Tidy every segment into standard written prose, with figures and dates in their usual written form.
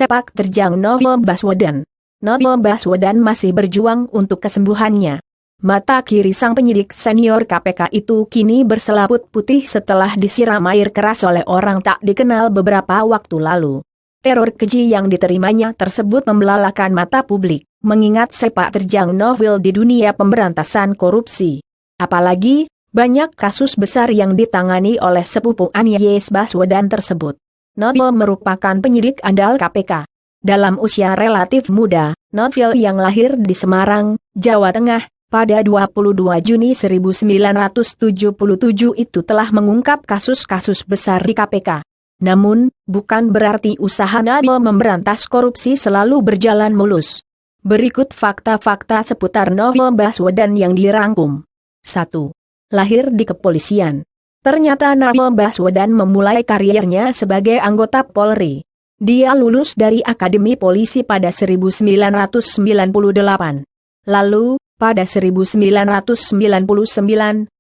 Sepak terjang Novel Baswedan. Novel Baswedan masih berjuang untuk kesembuhannya. Mata kiri sang penyidik senior KPK itu kini berselaput putih setelah disiram air keras oleh orang tak dikenal beberapa waktu lalu. Teror keji yang diterimanya tersebut membelalakan mata publik, mengingat sepak terjang Novel di dunia pemberantasan korupsi. Apalagi, banyak kasus besar yang ditangani oleh sepupu Anies Baswedan tersebut. Novel merupakan penyidik andal KPK. Dalam usia relatif muda, Novel yang lahir di Semarang, Jawa Tengah, pada 22 Juni 1977 itu telah mengungkap kasus-kasus besar di KPK. Namun, bukan berarti usaha Novel memberantas korupsi selalu berjalan mulus. Berikut fakta-fakta seputar Novel Baswedan yang dirangkum. 1. Lahir di kepolisian. Ternyata Novel Baswedan memulai karirnya sebagai anggota Polri. Dia lulus dari Akademi Polisi pada 1998. Lalu, pada 1999,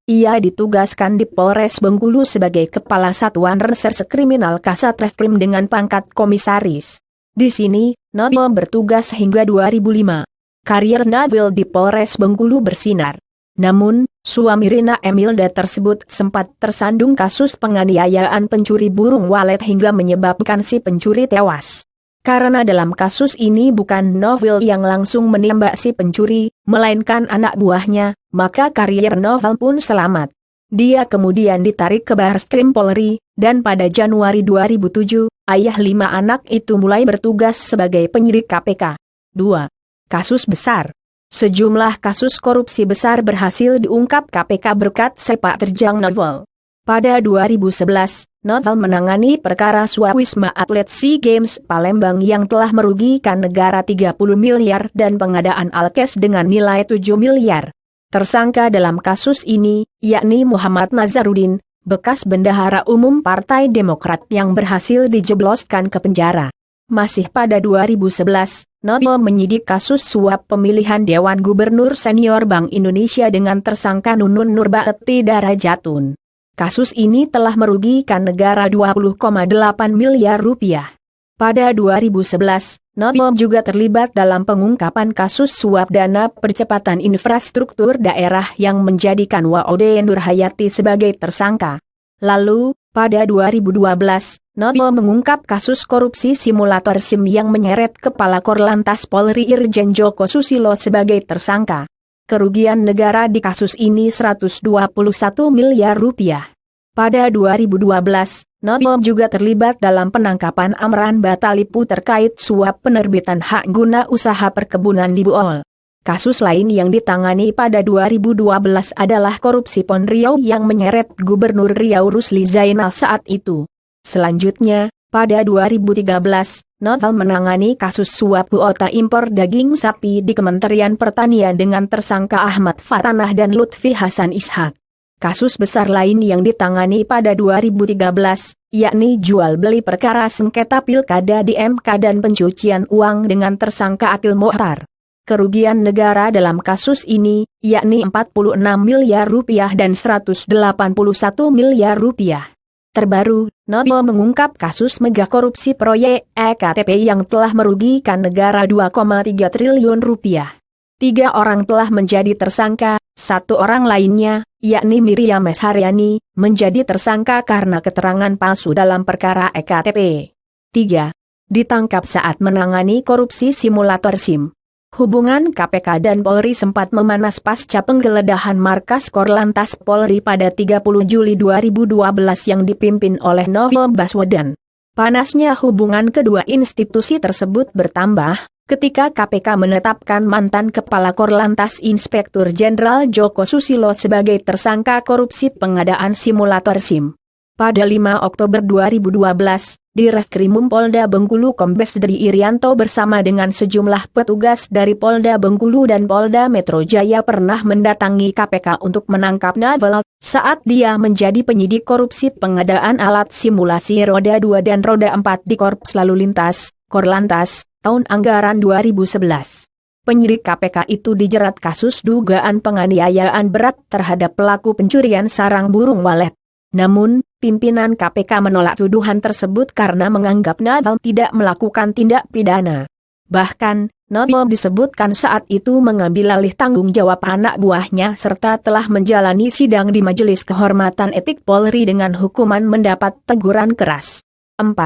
ia ditugaskan di Polres Bengkulu sebagai Kepala Satuan Reserse Kriminal Kasatreskrim dengan pangkat komisaris. Di sini, Novel bertugas hingga 2005. Karir Novel di Polres Bengkulu bersinar. Namun, suami Rina Emilda tersebut sempat tersandung kasus penganiayaan pencuri burung walet hingga menyebabkan si pencuri tewas. Karena dalam kasus ini bukan Novel yang langsung menembak si pencuri, melainkan anak buahnya, maka karir Novel pun selamat. Dia kemudian ditarik ke Barreskrim Polri, dan pada Januari 2007, ayah 5 anak itu mulai bertugas sebagai penyidik KPK. 2. Kasus besar. Sejumlah kasus korupsi besar berhasil diungkap KPK berkat sepak terjang Novel. Pada 2011, Novel menangani perkara suap Wisma Atlet SEA Games Palembang yang telah merugikan negara 30 miliar dan pengadaan alkes dengan nilai 7 miliar. Tersangka dalam kasus ini, yakni Muhammad Nazarudin, bekas bendahara umum Partai Demokrat yang berhasil dijebloskan ke penjara. Masih pada 2011, Novel menyidik kasus suap pemilihan Dewan Gubernur Senior Bank Indonesia dengan tersangka Nunun Nurbaeti Darajatun. Kasus ini telah merugikan negara 20,8 miliar rupiah. Pada 2011, Novel juga terlibat dalam pengungkapan kasus suap dana percepatan infrastruktur daerah yang menjadikan Waude Nurhayati sebagai tersangka. Lalu, pada 2012, Novel mengungkap kasus korupsi simulator SIM yang menyeret Kepala Korlantas Polri Irjen Joko Susilo sebagai tersangka. Kerugian negara di kasus ini 121 miliar rupiah. Pada 2012, Novel juga terlibat dalam penangkapan Amran Batalipu terkait suap penerbitan hak guna usaha perkebunan di Buol. Kasus lain yang ditangani pada 2012 adalah korupsi Pon Riau yang menyeret Gubernur Riau Rusli Zainal saat itu. Selanjutnya, pada 2013, Novel menangani kasus suap kuota impor daging sapi di Kementerian Pertanian dengan tersangka Ahmad Fatanah dan Lutfi Hasan Ishak. Kasus besar lain yang ditangani pada 2013, yakni jual beli perkara sengketa pilkada di MK dan pencucian uang dengan tersangka Akil Mohtar. Kerugian negara dalam kasus ini, yakni 46 miliar rupiah dan 181 miliar rupiah. Terbaru, Novel mengungkap kasus mega korupsi proyek EKTP yang telah merugikan negara 2,3 triliun rupiah. 3 orang telah menjadi tersangka, 1 orang lainnya, yakni Miriam S. Haryani, menjadi tersangka karena keterangan palsu dalam perkara EKTP. 3. Ditangkap saat menangani korupsi simulator SIM. Hubungan KPK dan Polri sempat memanas pasca penggeledahan markas Korlantas Polri pada 30 Juli 2012 yang dipimpin oleh Novel Baswedan. Panasnya hubungan kedua institusi tersebut bertambah ketika KPK menetapkan mantan Kepala Korlantas Inspektur Jenderal Joko Susilo sebagai tersangka korupsi pengadaan simulator SIM. Pada 5 Oktober 2012, di Reskrimum Polda Bengkulu Kombes Dri Irianto bersama dengan sejumlah petugas dari Polda Bengkulu dan Polda Metro Jaya pernah mendatangi KPK untuk menangkap Novel saat dia menjadi penyidik korupsi pengadaan alat simulasi roda 2 dan roda 4 di Korps Lalu Lintas, Korlantas, tahun anggaran 2011. Penyidik KPK itu dijerat kasus dugaan penganiayaan berat terhadap pelaku pencurian sarang burung walet. Namun, pimpinan KPK menolak tuduhan tersebut karena menganggap Novel tidak melakukan tindak pidana. Bahkan, Novel disebutkan saat itu mengambil alih tanggung jawab anak buahnya serta telah menjalani sidang di Majelis Kehormatan Etik Polri dengan hukuman mendapat teguran keras. 4.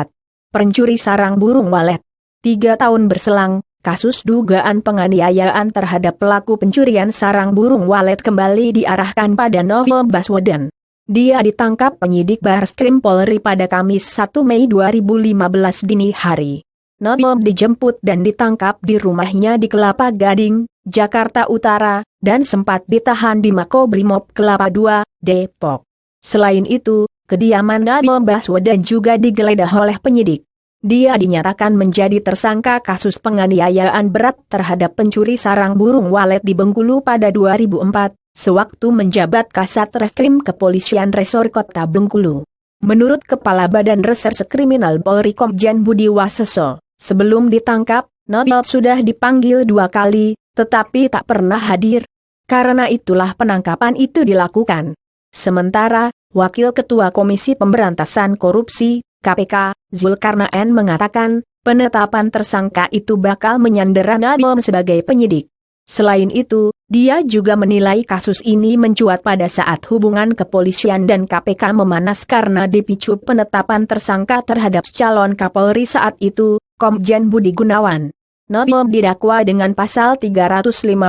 Pencuri sarang burung walet. 3 tahun berselang, kasus dugaan penganiayaan terhadap pelaku pencurian sarang burung walet kembali diarahkan pada Novel Baswedan. Dia ditangkap penyidik Bareskrim Polri pada Kamis 1 Mei 2015 dini hari. Novel dijemput dan ditangkap di rumahnya di Kelapa Gading, Jakarta Utara, dan sempat ditahan di Makobrimob Kelapa II, Depok. Selain itu, kediaman Novel Baswedan juga digeledah oleh penyidik. Dia dinyatakan menjadi tersangka kasus penganiayaan berat terhadap pencuri sarang burung walet di Bengkulu pada 2004, sewaktu menjabat Kasat Reskrim Kepolisian Resor Kota Bengkulu. Menurut Kepala Badan Reserse Kriminal Polri Komjen Budi Waseso, sebelum ditangkap, Novel sudah dipanggil 2 kali, tetapi tak pernah hadir. Karena itulah penangkapan itu dilakukan. Sementara, Wakil Ketua Komisi Pemberantasan Korupsi, KPK, Zulkarnaen mengatakan, penetapan tersangka itu bakal menyandera Novel sebagai penyidik. Selain itu, dia juga menilai kasus ini mencuat pada saat hubungan kepolisian dan KPK memanas karena dipicu penetapan tersangka terhadap calon Kapolri saat itu, Komjen Budi Gunawan. Novel didakwa dengan pasal 351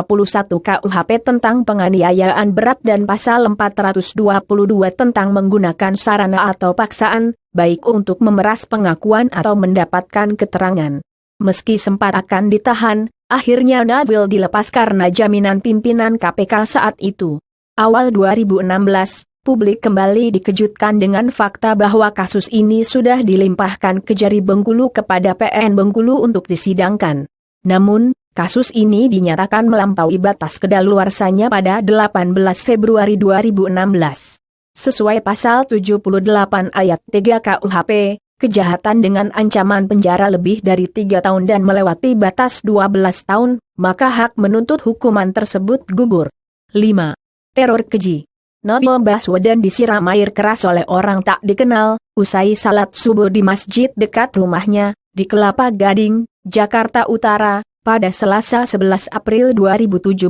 KUHP tentang penganiayaan berat dan pasal 422 tentang menggunakan sarana atau paksaan, baik untuk memeras pengakuan atau mendapatkan keterangan. Meski sempat akan ditahan, akhirnya Novel dilepas karena jaminan pimpinan KPK saat itu. Awal 2016, publik kembali dikejutkan dengan fakta bahwa kasus ini sudah dilimpahkan ke Jari Bengkulu kepada PN Bengkulu untuk disidangkan. Namun, kasus ini dinyatakan melampaui batas kedaluarsanya pada 18 Februari 2016. Sesuai pasal 78 ayat 3 KUHP, kejahatan dengan ancaman penjara lebih dari 3 tahun dan melewati batas 12 tahun, maka hak menuntut hukuman tersebut gugur. 5. Teror keji. Novel Baswedan disiram air keras oleh orang tak dikenal, usai salat subuh di masjid dekat rumahnya, di Kelapa Gading, Jakarta Utara, pada Selasa 11 April 2017.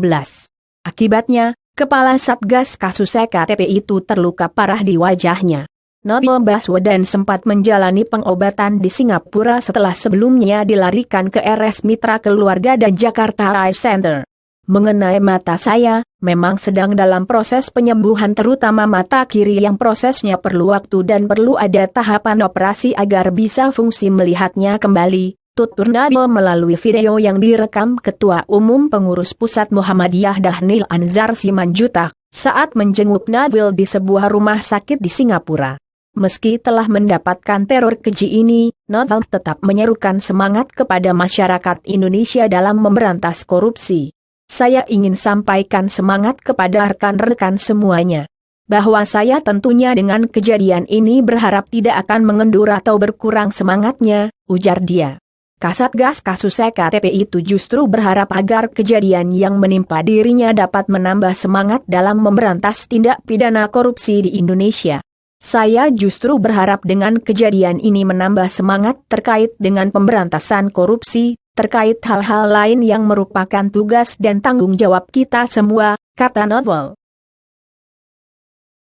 Akibatnya, Kepala Satgas kasus EKTP itu terluka parah di wajahnya. Novel Baswedan sempat menjalani pengobatan di Singapura setelah sebelumnya dilarikan ke RS Mitra Keluarga dan Jakarta Eye Center. Mengenai mata saya, memang sedang dalam proses penyembuhan terutama mata kiri yang prosesnya perlu waktu dan perlu ada tahapan operasi agar bisa fungsi melihatnya kembali, tutur Novel melalui video yang direkam Ketua Umum Pengurus Pusat Muhammadiyah Dhanil Anzar Simanjutak, saat menjenguk Novel di sebuah rumah sakit di Singapura. Meski telah mendapatkan teror keji ini, Novel tetap menyerukan semangat kepada masyarakat Indonesia dalam memberantas korupsi. Saya ingin sampaikan semangat kepada rekan-rekan semuanya. Bahwa saya tentunya dengan kejadian ini berharap tidak akan mengendur atau berkurang semangatnya, ujar dia. Kasatgas kasus EKTP itu justru berharap agar kejadian yang menimpa dirinya dapat menambah semangat dalam memberantas tindak pidana korupsi di Indonesia. Saya justru berharap dengan kejadian ini menambah semangat terkait dengan pemberantasan korupsi, terkait hal-hal lain yang merupakan tugas dan tanggung jawab kita semua, kata Novel.